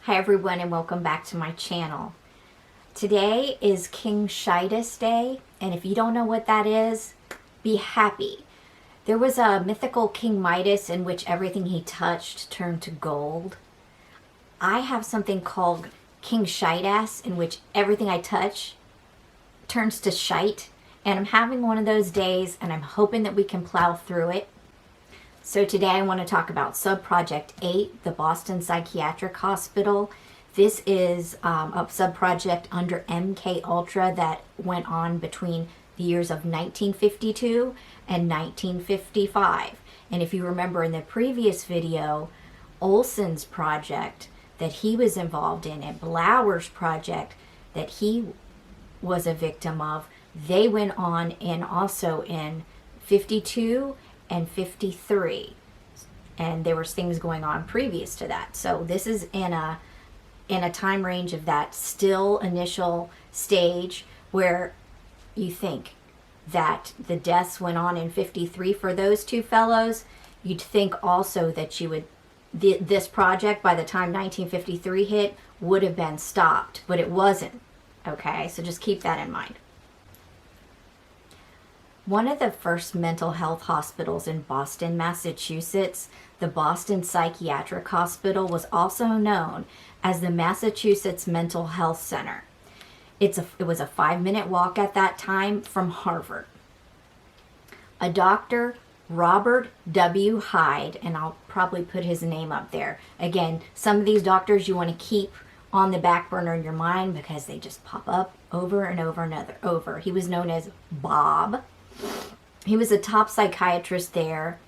Hi everyone and welcome back to my channel. Today is King Midas Day, and if you don't know what that is, be happy. There was a mythical King Midas in which everything he touched turned to gold. I have something called King Midas in which everything I touch turns to shite, and I'm having one of those days and I'm hoping that we can plow through it. So today I want to talk about Subproject 8, the Boston Psychiatric Hospital. This is a subproject under MKULTRA that went on between the years of 1952 and 1955. And if you remember in the previous video, Olson's project that he was involved in and Blauer's project that he was a victim of, they went on and also in 52 and 53, and there was things going on previous to that. So this is in a time range of that still initial stage where you think that the deaths went on in 53 for those two fellows. You'd think also that you would this project by the time 1953 hit would have been stopped, but it wasn't. Okay, so just keep that in mind. One of the first mental health hospitals in Boston, Massachusetts, the Boston Psychiatric Hospital, was also known as the Massachusetts Mental Health Center. It was a 5-minute walk at that time from Harvard. A Dr. Robert W. Hyde, and I'll probably put his name up there. Again, some of these doctors you want to keep on the back burner in your mind because they just pop up over and over and over. He was known as Bob. He was a top psychiatrist there,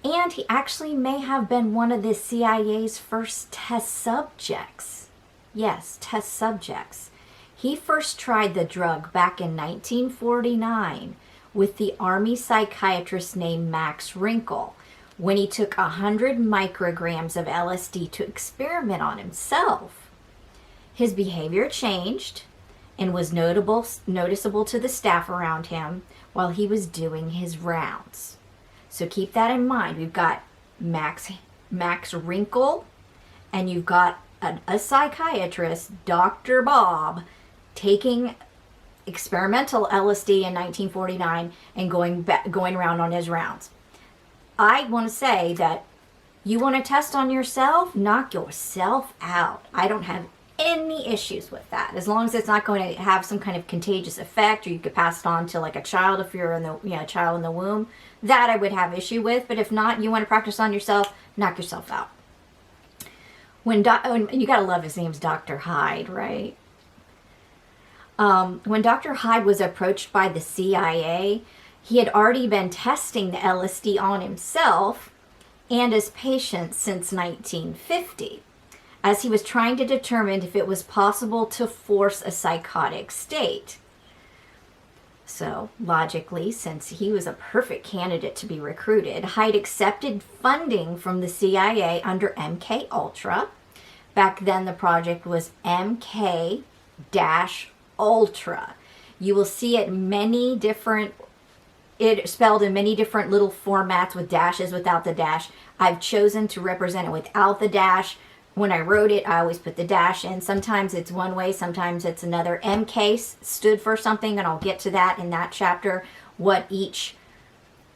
and he actually may have been one of the CIA's first test subjects. Yes, test subjects. He first tried the drug back in 1949 with the Army psychiatrist named Max Wrinkle when he took 100 micrograms of LSD to experiment on himself. His behavior changed and was noticeable to the staff around him while he was doing his rounds. So keep that in mind. We've got Max Wrinkle, and you've got a psychiatrist, Dr. Bob, taking experimental LSD in 1949 and going around on his rounds. I want to say that you want to test on yourself, knock yourself out. I don't have any issues with that, as long as it's not going to have some kind of contagious effect, or you could pass it on to like a child if you're in the a child in the womb. That I would have issue with, but if not, you want to practice on yourself, knock yourself out. You gotta love his name's Dr. Hyde, right? When Dr. Hyde was approached by the CIA, he had already been testing the LSD on himself and his patients since 1950. As he was trying to determine if it was possible to force a psychotic state. So, logically, since he was a perfect candidate to be recruited, Hyde accepted funding from the CIA under MKUltra. Back then, the project was MK-Ultra. You will see it spelled in many different little formats with dashes, without the dash. I've chosen to represent it without the dash. When I wrote it, I always put the dash in. Sometimes it's one way, sometimes it's another. MK stood for something, and I'll get to that in that chapter, what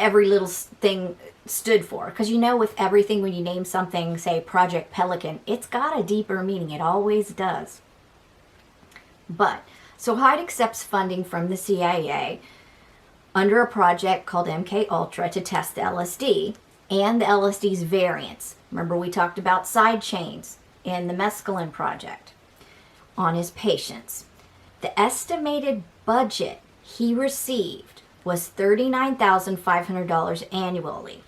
every little thing stood for. Because with everything, when you name something, say Project Pelican, it's got a deeper meaning. It always does. So Hyde accepts funding from the CIA under a project called MKUltra to test the LSD and the LSD's variants. Remember, we talked about side chains in the mescaline project on his patients. The estimated budget he received was $39,500 annually.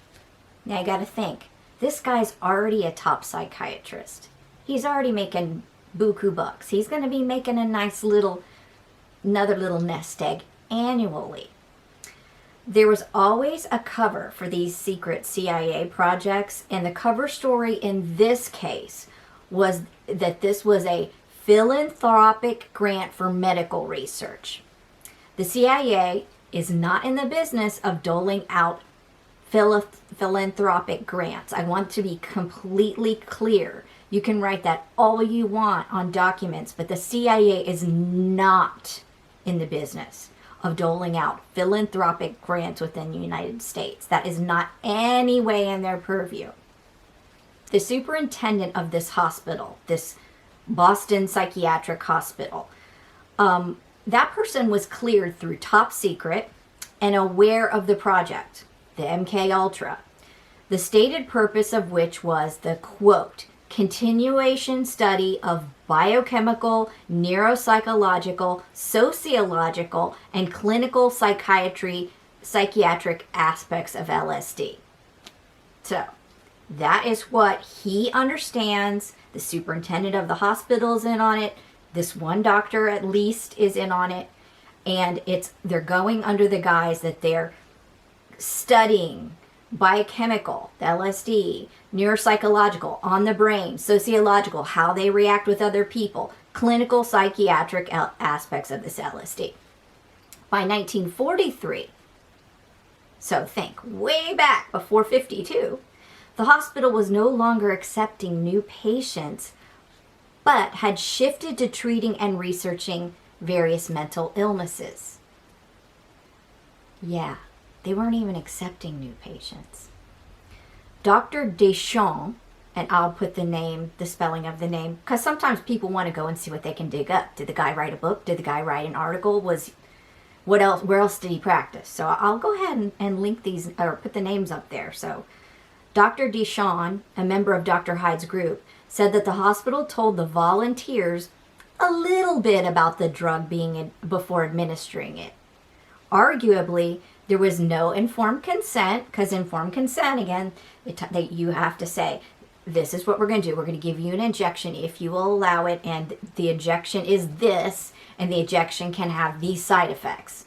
Now you got to think, this guy's already a top psychiatrist. He's already making buku bucks. He's going to be making a nice another little nest egg annually. There was always a cover for these secret CIA projects, and the cover story in this case was that this was a philanthropic grant for medical research. The CIA is not in the business of doling out philanthropic grants. I want to be completely clear. You can write that all you want on documents, but the CIA is not in the business of doling out philanthropic grants within the United States. That is not any way in their purview. The superintendent of this hospital, this Boston Psychiatric Hospital, that person was cleared through top secret and aware of the project, the MKULTRA, the stated purpose of which was the, quote, continuation study of biochemical, neuropsychological, sociological, and clinical psychiatric aspects of LSD. So, that is what he understands. The superintendent of the hospital is in on it. This one doctor at least is in on it. And they're going under the guise that they're studying biochemical, the LSD, neuropsychological, on the brain, sociological, how they react with other people, clinical psychiatric aspects of this LSD. By 1943, so think way back before 52, the hospital was no longer accepting new patients, but had shifted to treating and researching various mental illnesses. Yeah. They weren't even accepting new patients. Dr. Deschamps, and I'll put the spelling of the name, because sometimes people want to go and see what they can dig up. Did the guy write a book? Did the guy write an article? Where else did he practice? So I'll go ahead and link these, or put the names up there. So Dr. Deschamps, a member of Dr. Hyde's group, said that the hospital told the volunteers a little bit about the drug before administering it. Arguably, there was no informed consent, because informed consent, again, you have to say, this is what we're going to do. We're going to give you an injection if you will allow it, and the injection is this, and the injection can have these side effects.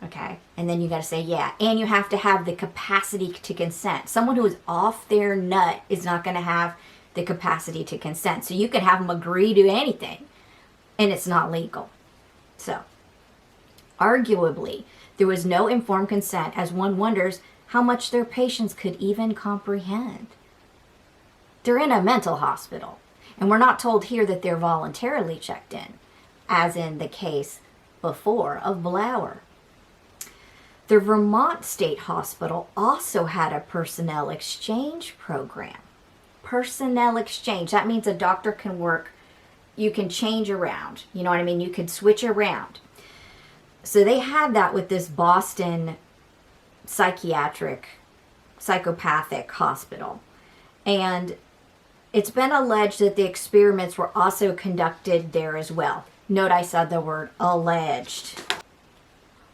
Okay? And then you got to say, yeah, and you have to have the capacity to consent. Someone who is off their nut is not going to have the capacity to consent. So you can have them agree to anything, and it's not legal. So, arguably, there was no informed consent, as one wonders how much their patients could even comprehend. They're in a mental hospital, and we're not told here that they're voluntarily checked in, as in the case before of Blauer. The Vermont State Hospital also had a personnel exchange program. Personnel exchange, that means a doctor can work, you can change around, you know what I mean? You can switch around. So they had that with this Boston Psychopathic Hospital. And it's been alleged that the experiments were also conducted there as well. Note I said the word alleged.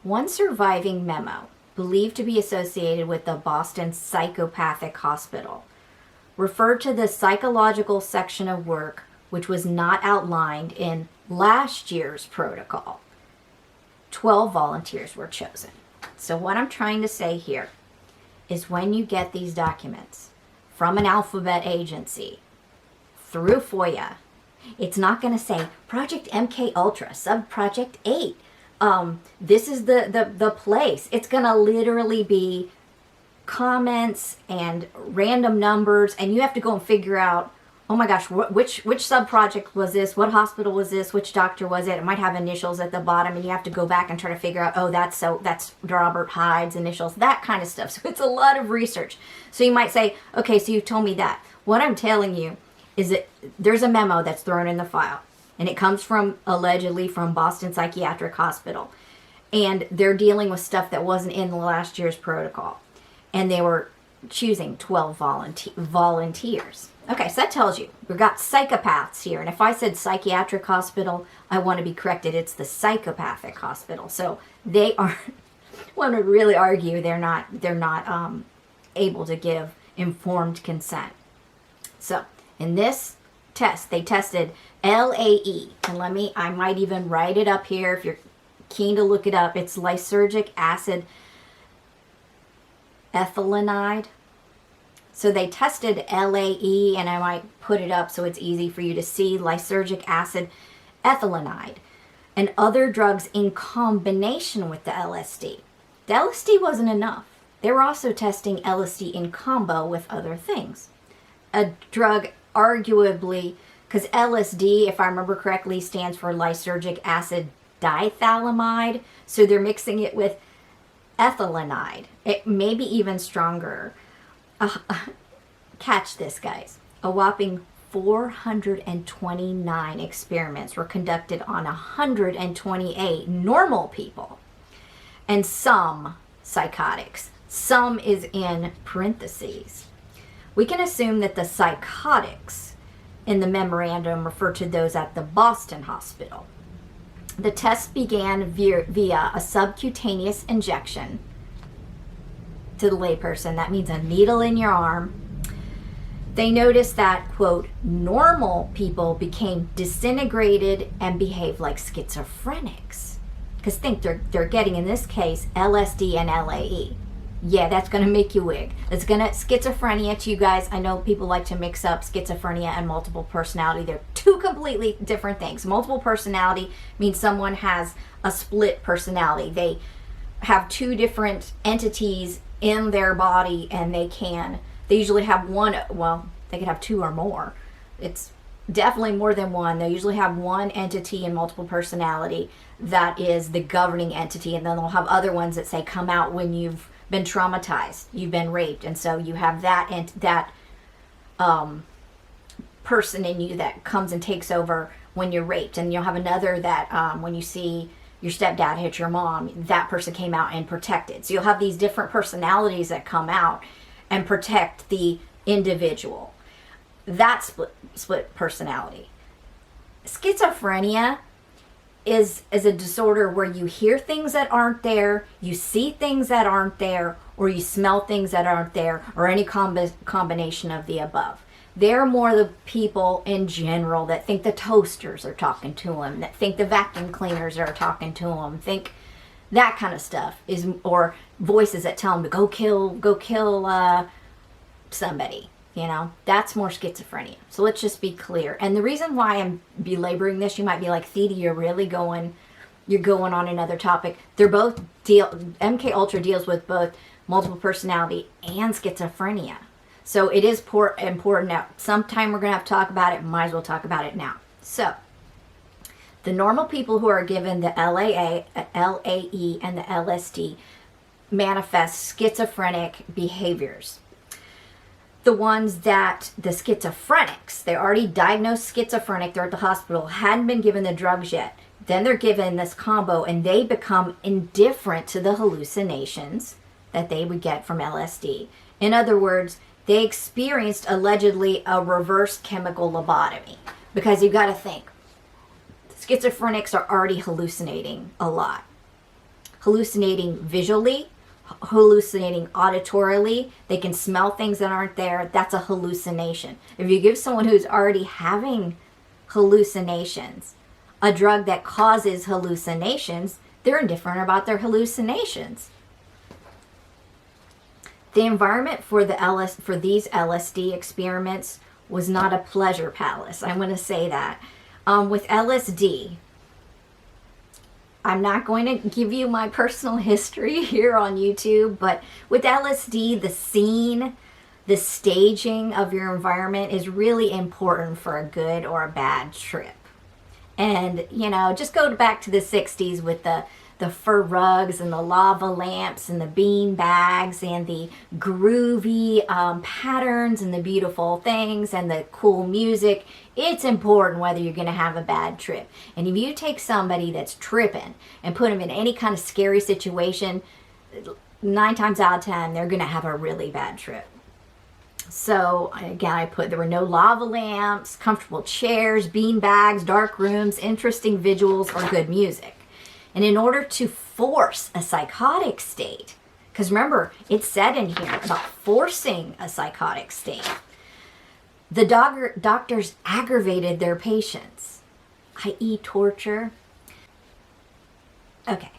One surviving memo, believed to be associated with the Boston Psychopathic Hospital, referred to the psychological section of work which was not outlined in last year's protocol. 12 volunteers were chosen. So what I'm trying to say here is when you get these documents from an alphabet agency through FOIA, it's not going to say Project MKUltra, Subproject 8. This is the place. It's going to literally be comments and random numbers, and you have to go and figure out, oh my gosh, which subproject was this? What hospital was this? Which doctor was it? It might have initials at the bottom, and you have to go back and try to figure out, oh, that's Robert Hyde's initials, that kind of stuff. So it's a lot of research. So you might say, okay, so you told me that. What I'm telling you is that there's a memo that's thrown in the file, and it comes from, allegedly, from Boston Psychiatric Hospital. And they're dealing with stuff that wasn't in the last year's protocol. And they were choosing 12 volunteers. Okay, so that tells you we've got psychopaths here, and if I said psychiatric hospital, I want to be corrected. It's the psychopathic hospital. So they are. One would really argue they're not able to give informed consent. So in this test, they tested LAE, and I might even write it up here if you're keen to look it up. It's lysergic acid ethylene. So they tested LAE, and I might put it up so it's easy for you to see, lysergic acid ethylene, and other drugs in combination with the LSD. The LSD wasn't enough. they were also testing LSD in combo with other things. A drug arguably, because LSD, if I remember correctly, stands for lysergic acid dithalamide. So they're mixing it with ethylenide. It may be even stronger. Catch this, guys. A whopping 429 experiments were conducted on 128 normal people. And some psychotics. Some is in parentheses. We can assume that the psychotics in the memorandum refer to those at the Boston Hospital. The test began via a subcutaneous injection. To the layperson, that means a needle in your arm. They noticed that, quote, normal people became disintegrated and behaved like schizophrenics. Because think, they're getting, in this case, LSD and LAE. Yeah, that's going to make you wig. It's going to, schizophrenia to you guys, I know people like to mix up schizophrenia and multiple personality. They're two completely different things. Multiple personality means someone has a split personality. They have two different entities in their body, and they usually have one, well, they could have two or more. It's definitely more than one. They usually have one entity in multiple personality that is the governing entity, and then they'll have other ones that say come out when you've been traumatized, you've been raped, and so you have that person in you that comes and takes over when you're raped, and you'll have another that when you see your stepdad hit your mom, that person came out and protected. So you'll have these different personalities that come out and protect the individual. That's split personality. Schizophrenia is a disorder where you hear things that aren't there, you see things that aren't there, or you smell things that aren't there, or any combination of the above. They're more the people in general that think the toasters are talking to them, that think the vacuum cleaners are talking to them, think that kind of stuff is, or voices that tell them to go kill somebody. You know, that's more schizophrenia. So let's just be clear. And the reason why I'm belaboring this, you might be like, Theta, you're going on another topic. They're both MKUltra deals with both multiple personality and schizophrenia. So it is important now. Sometime we're going to have to talk about it. Might as well talk about it now. So the normal people who are given the LAE, and the LSD manifest schizophrenic behaviors. The ones that, the schizophrenics, they already diagnosed schizophrenic, they're at the hospital, hadn't been given the drugs yet. Then they're given this combo and they become indifferent to the hallucinations that they would get from LSD. In other words, they experienced allegedly a reverse chemical lobotomy. Because you've got to think, schizophrenics are already hallucinating a lot. Hallucinating visually, hallucinating auditorily, they can smell things that aren't there. That's a hallucination. If you give someone who's already having hallucinations a drug that causes hallucinations, they're indifferent about their hallucinations. The environment for these LSD experiments was not a pleasure palace. I'm going to say that. With LSD, I'm not going to give you my personal history here on YouTube, but with LSD, the scene, the staging of your environment is really important for a good or a bad trip. And, you know, just go back to the 60s with the fur rugs and the lava lamps and the bean bags and the groovy patterns and the beautiful things and the cool music. It's important whether you're going to have a bad trip. And if you take somebody that's tripping and put them in any kind of scary situation, 9 times out of 10, they're going to have a really bad trip. So again, there were no lava lamps, comfortable chairs, bean bags, dark rooms, interesting visuals, or good music. And in order to force a psychotic state, because remember, it's said in here about forcing a psychotic state, the doctors aggravated their patients, i.e. torture. Okay,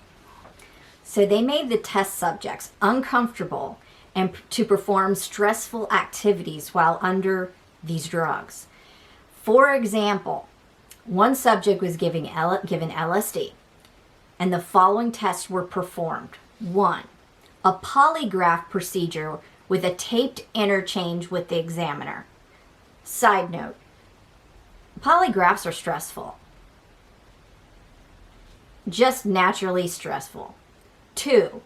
so they made the test subjects uncomfortable and to perform stressful activities while under these drugs. For example, one subject was given LSD, and the following tests were performed. 1, a polygraph procedure with a taped interchange with the examiner. Side note, polygraphs are stressful. Just naturally stressful. 2,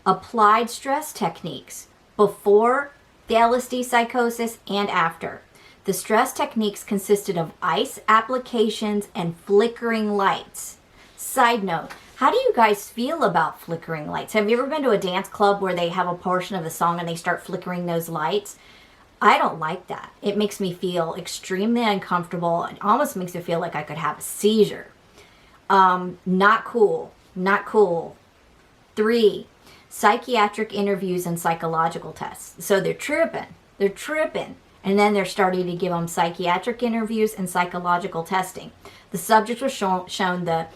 applied stress techniques before the LSD psychosis and after. The stress techniques consisted of ice applications and flickering lights. Side note, how do you guys feel about flickering lights? Have you ever been to a dance club where they have a portion of the song and they start flickering those lights? I don't like that. It makes me feel extremely uncomfortable. It almost makes me feel like I could have a seizure. Not cool. Not cool. 3, psychiatric interviews and psychological tests. So they're tripping. They're tripping. And then they're starting to give them psychiatric interviews and psychological testing. The subjects were shown the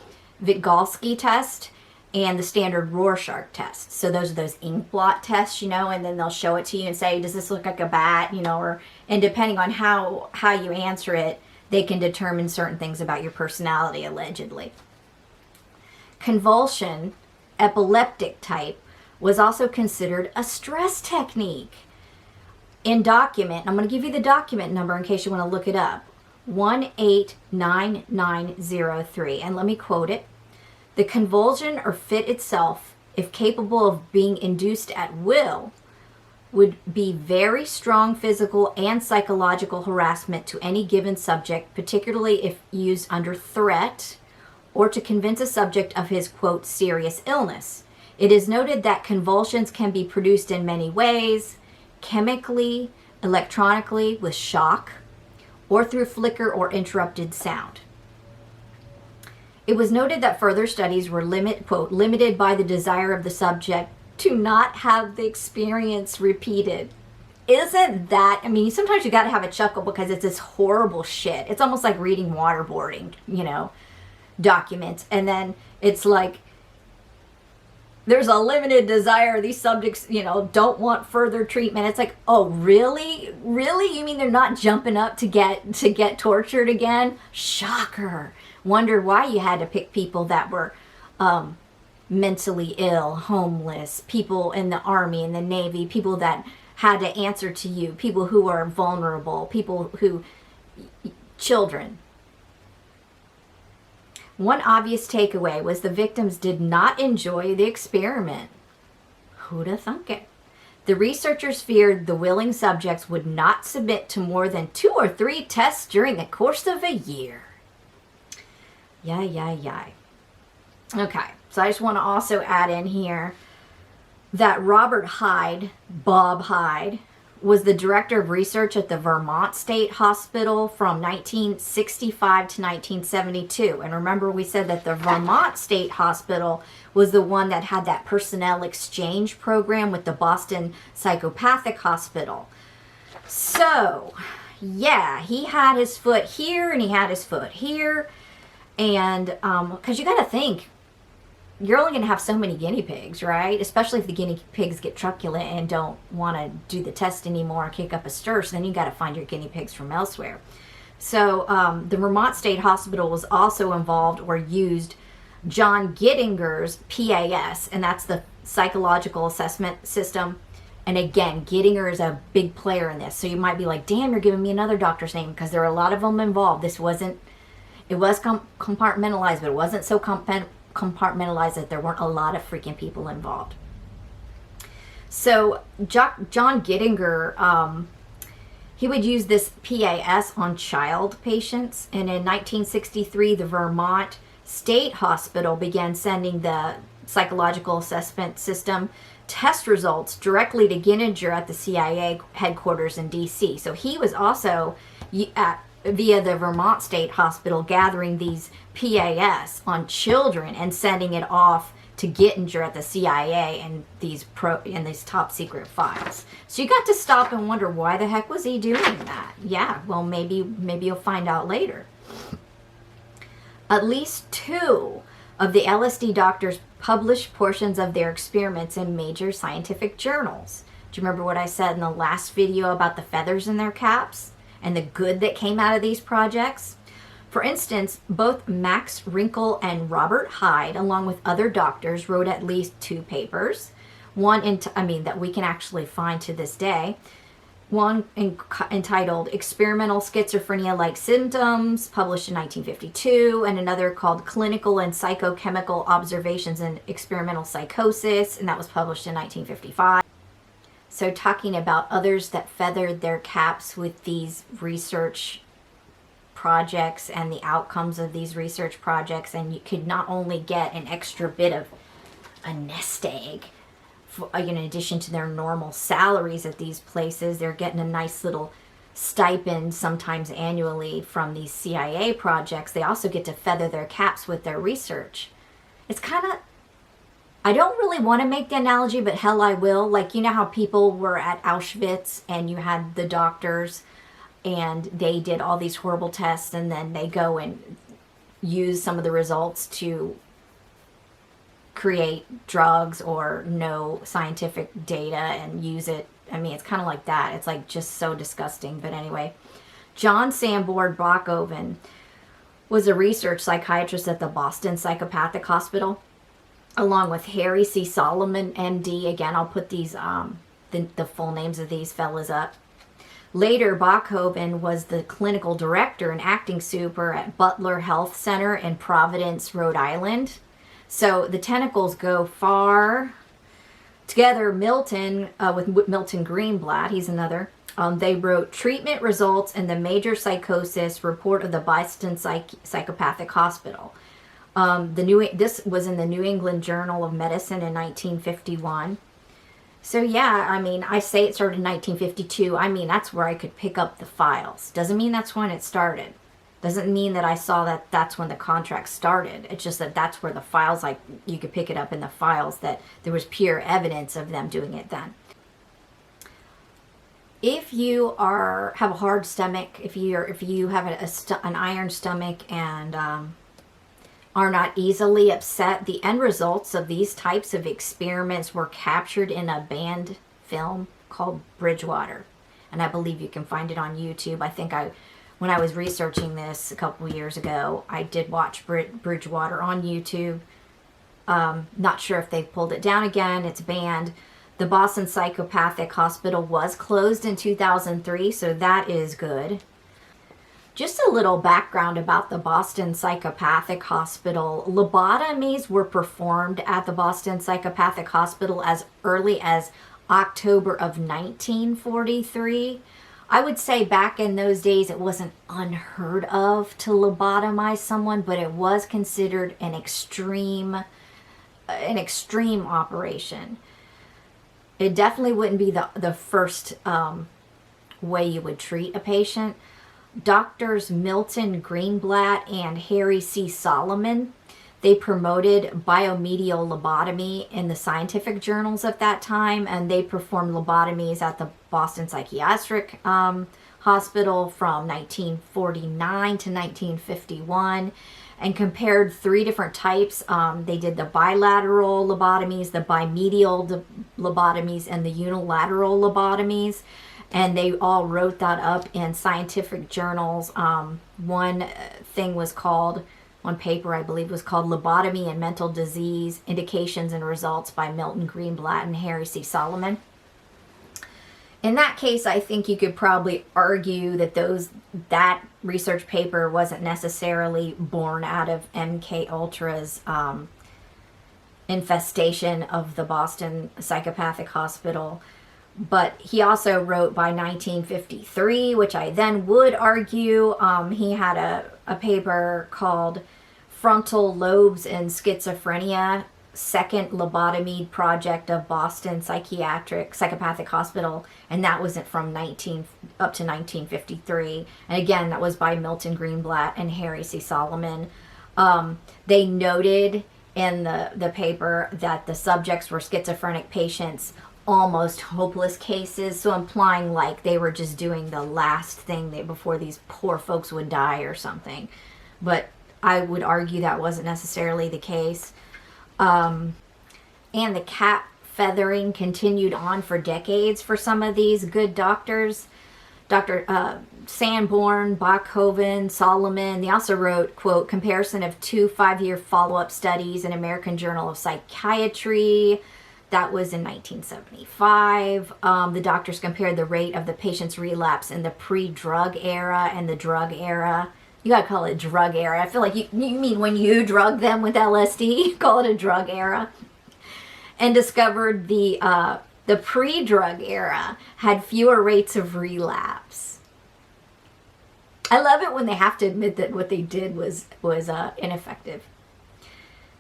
Vygotsky test and the standard Rorschach test. So those are those ink blot tests, and then they'll show it to you and say, does this look like a bat, and depending on how you answer it, they can determine certain things about your personality, allegedly. Convulsion, epileptic type, was also considered a stress technique. In document, I'm going to give you the document number in case you want to look it up, 189903, and let me quote it. The convulsion or fit itself, if capable of being induced at will, would be very strong physical and psychological harassment to any given subject, particularly if used under threat or to convince a subject of his, quote, serious illness. It is noted that convulsions can be produced in many ways, chemically, electronically, with shock, or through flicker or interrupted sound. It was noted that further studies were limited by the desire of the subject to not have the experience repeated. Isn't that, sometimes you got to have a chuckle because it's this horrible shit. It's almost like reading waterboarding, documents. And then it's like, there's a limited desire. These subjects, don't want further treatment. It's like, oh, really? Really? You mean they're not jumping up to get tortured again? Shocker. Wonder why you had to pick people that were mentally ill, homeless, people in the Army and the Navy, people that had to answer to you, people who are vulnerable, children. One obvious takeaway was the victims did not enjoy the experiment. Who'd have thunk it? The researchers feared the willing subjects would not submit to more than 2 or 3 tests during the course of a year. Yay. Okay, so I just want to also add in here that Robert Hyde, Bob Hyde, was the director of research at the Vermont State Hospital from 1965 to 1972. And remember, we said that the Vermont State Hospital was the one that had that personnel exchange program with the Boston Psychopathic Hospital. So, yeah, he had his foot here and he had his foot here. And because you got to think, you're only going to have so many guinea pigs, right? Especially if the guinea pigs get truculent and don't want to do the test anymore and kick up a stir. So then you got to find your guinea pigs from elsewhere. So the Vermont State Hospital was also involved or used John Gittinger's PAS, and that's the psychological assessment system. And again, Gittinger is a big player in this. So you might be like, damn, you're giving me another doctor's name, because there are a lot of them involved. It was compartmentalized, but it wasn't so compartmentalized that there weren't a lot of freaking people involved. So John Gittinger, he would use this PAS on child patients, and in 1963 the Vermont State Hospital began sending the psychological assessment system test results directly to Gittinger at the CIA headquarters in DC. So he was also via the Vermont State Hospital gathering these PAS on children and sending it off to Gittinger at the CIA and these top secret files. So you got to stop and wonder, why the heck was he doing that? Yeah, well, maybe you'll find out later. At least 2 of the LSD doctors published portions of their experiments in major scientific journals. Do you remember what I said in the last video about the feathers in their caps and the good that came out of these projects? For instance, both Max Rinkel and Robert Hyde, along with other doctors, wrote at least 2 papers. that we can actually find to this day. One entitled Experimental Schizophrenia-like Symptoms, published in 1952, and another called Clinical and Psychochemical Observations in Experimental Psychosis, and that was published in 1955. So talking about others that feathered their caps with these research projects and the outcomes of these research projects, and you could not only get an extra bit of a nest egg, in addition to their normal salaries at these places, they're getting a nice little stipend, sometimes annually, from these CIA projects. They also get to feather their caps with their research. It's kind of, I don't really want to make the analogy, but hell I will. Like, you know how people were at Auschwitz and you had the doctors and they did all these horrible tests, and then they go and use some of the results to create drugs or no scientific data and use it. I mean, it's kind of like that. It's like just so disgusting. But anyway, John Sanborn Bachhoven was a research psychiatrist at the Boston Psychopathic Hospital, along with Harry C. Solomon, MD. Again, I'll put these the full names of these fellas up. Later, Bachhoven was the clinical director and acting super at Butler Health Center in Providence, Rhode Island. So the tentacles go far. Together, Milton, with Milton Greenblatt, he's another, they wrote Treatment Results in the Major Psychosis Report of the Boston Psychopathic Hospital. This was in the New England Journal of Medicine in 1951. So yeah, I mean, I say it started in 1952. I mean, that's where I could pick up the files. Doesn't mean that's when it started. Doesn't mean that I saw that that's when the contract started. It's just that that's where the files, like, you could pick it up in the files that there was pure evidence of them doing it then. If you have a hard stomach, if you have an iron stomach and are not easily upset, the end results of these types of experiments were captured in a banned film called Bridgewater. And I believe you can find it on YouTube. I think when I was researching this a couple years ago, I did watch Bridgewater on YouTube. Not sure if they've pulled it down again. It's banned. The Boston Psychopathic Hospital was closed in 2003, so that is good. Just a little background about the Boston Psychopathic Hospital. Lobotomies were performed at the Boston Psychopathic Hospital as early as October of 1943. I would say back in those days it wasn't unheard of to lobotomize someone, but it was considered an extreme operation. It definitely wouldn't be the first way you would treat a patient. Doctors Milton Greenblatt and Harry C. Solomon, they promoted biomedial lobotomy in the scientific journals of that time, and they performed lobotomies at the Boston Psychiatric Hospital from 1949 to 1951, and compared 3 different types. They did the bilateral lobotomies, the bimedial lobotomies, and the unilateral lobotomies. And they all wrote that up in scientific journals. One paper, I believe, was called Lobotomy and Mental Disease, Indications and Results by Milton Greenblatt and Harry C. Solomon. In that case, I think you could probably argue that that research paper wasn't necessarily born out of MKULTRA's infestation of the Boston Psychopathic Hospital. But he also wrote by 1953, which I then would argue. He had a paper called Frontal Lobes and Schizophrenia, Second Lobotomy Project of Boston Psychopathic Hospital, and that was from up to 1953. And again, that was by Milton Greenblatt and Harry C. Solomon. They noted in the paper that the subjects were schizophrenic patients, almost hopeless cases, so implying like they were just doing the last thing before these poor folks would die or something. But I would argue that wasn't necessarily the case. And the cap feathering continued on for decades for some of these good doctors. Dr. Sanborn, Bachhoven, Solomon, they also wrote, quote, comparison of 2 5-year follow-up studies in American Journal of Psychiatry, That was in 1975. The doctors compared the rate of the patient's relapse in the pre-drug era and the drug era. You gotta call it drug era. I feel like you mean when you drug them with LSD, call it a drug era. And discovered the pre-drug era had fewer rates of relapse. I love it when they have to admit that what they did was ineffective.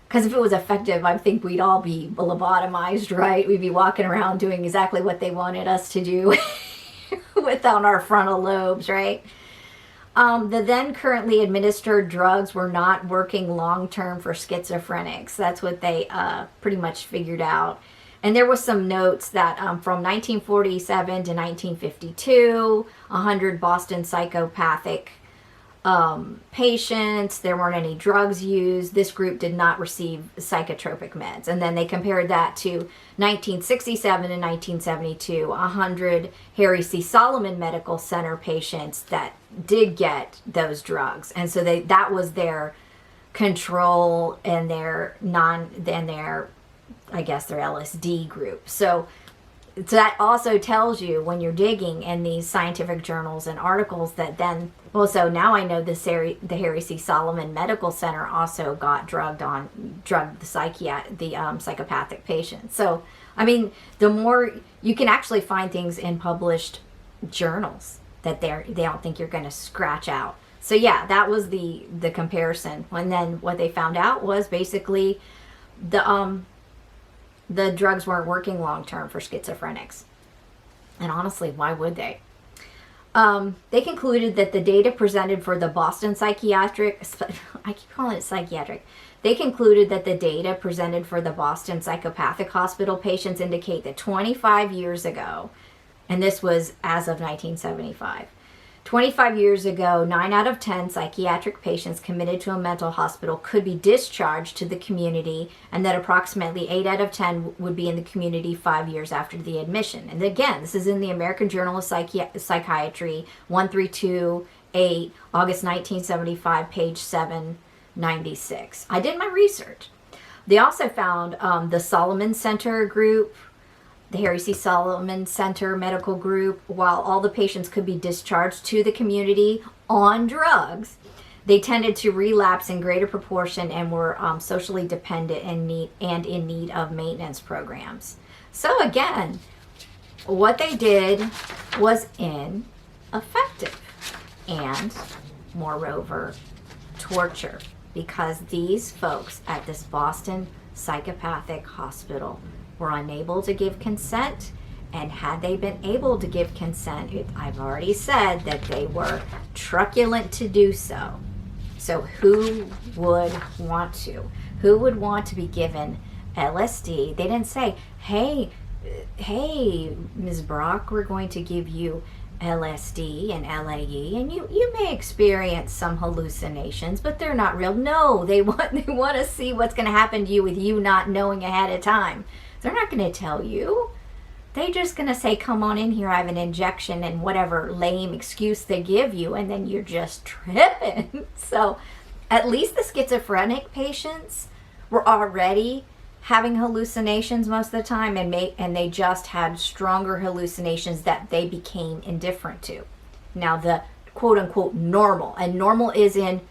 Because if it was effective, I think we'd all be lobotomized, right? We'd be walking around doing exactly what they wanted us to do without our frontal lobes, right? The then currently administered drugs were not working long-term for schizophrenics. That's what they pretty much figured out. And there was some notes that from 1947 to 1952, 100 Boston psychopathic patients, there weren't any drugs used. This group did not receive psychotropic meds. And then they compared that to 1967 and 1972, 100 Harry C. Solomon Medical Center patients that did get those drugs. And so that was their control and their I guess their LSD group. So that also tells you when you're digging in these scientific journals and articles that then, well, so now I know the Harry C. Solomon Medical Center also got drugged the psychopathic patients. So, I mean, the more you can actually find things in published journals that they don't think you're going to scratch out. So yeah, that was the comparison. And then what they found out was basically the drugs weren't working long-term for schizophrenics. And honestly, why would they? They concluded that the data presented for the Boston Psychiatric, I keep calling it psychiatric. They concluded that the data presented for the Boston Psychopathic Hospital patients indicate that 25 years ago, and this was as of 1975, 25 years ago, 9 out of 10 psychiatric patients committed to a mental hospital could be discharged to the community, and that approximately 8 out of 10 would be in the community 5 years after the admission. And again, this is in the American Journal of Psychiatry, 1328, August 1975, page 796. I did my research. They also found the Solomon Center group, the Harry C. Solomon Center medical group, while all the patients could be discharged to the community on drugs, they tended to relapse in greater proportion and were socially dependent and in need of maintenance programs. So again, what they did was ineffective and, moreover, torture, because these folks at this Boston Psychopathic Hospital were unable to give consent, and had they been able to give consent, I've already said that they were truculent to do so. So who would want to? Who would want to be given LSD? They didn't say, hey, Ms. Brock, we're going to give you LSD and LAE, and you may experience some hallucinations, but they're not real. No, they want to see what's going to happen to you with you not knowing ahead of time. They're not going to tell you. They're just going to say, come on in here, I have an injection, and whatever lame excuse they give you, and then you're just tripping. So at least the schizophrenic patients were already having hallucinations most of the time, and they just had stronger hallucinations that they became indifferent to. Now the quote-unquote normal, and normal is in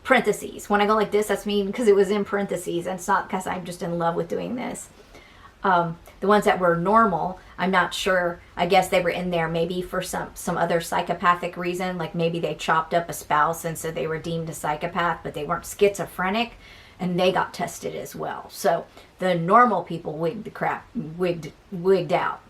parentheses. When I go like this, that's mean because it was in parentheses, and it's not because I'm just in love with doing this. The ones that were normal, I'm not sure. I guess they were in there maybe for some other psychopathic reason, like maybe they chopped up a spouse and so they were deemed a psychopath, but they weren't schizophrenic, and they got tested as well. So the normal people wigged out,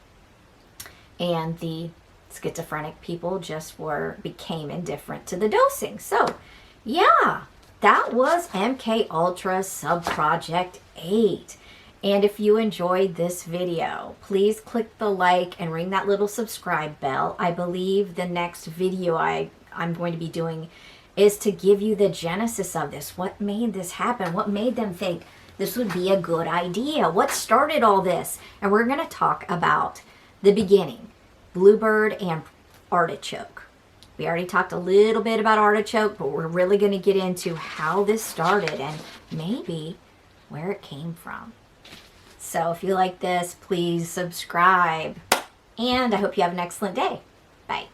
and the schizophrenic people just became indifferent to the dosing. So yeah, that was MKULTRA Subproject 8. And if you enjoyed this video, please click the like and ring that little subscribe bell. I believe the next video I'm going to be doing is to give you the genesis of this. What made this happen? What made them think this would be a good idea? What started all this? And we're going to talk about the beginning, bluebird and artichoke. We already talked a little bit about artichoke, but we're really going to get into how this started and maybe where it came from. So if you like this, please subscribe. And I hope you have an excellent day. Bye.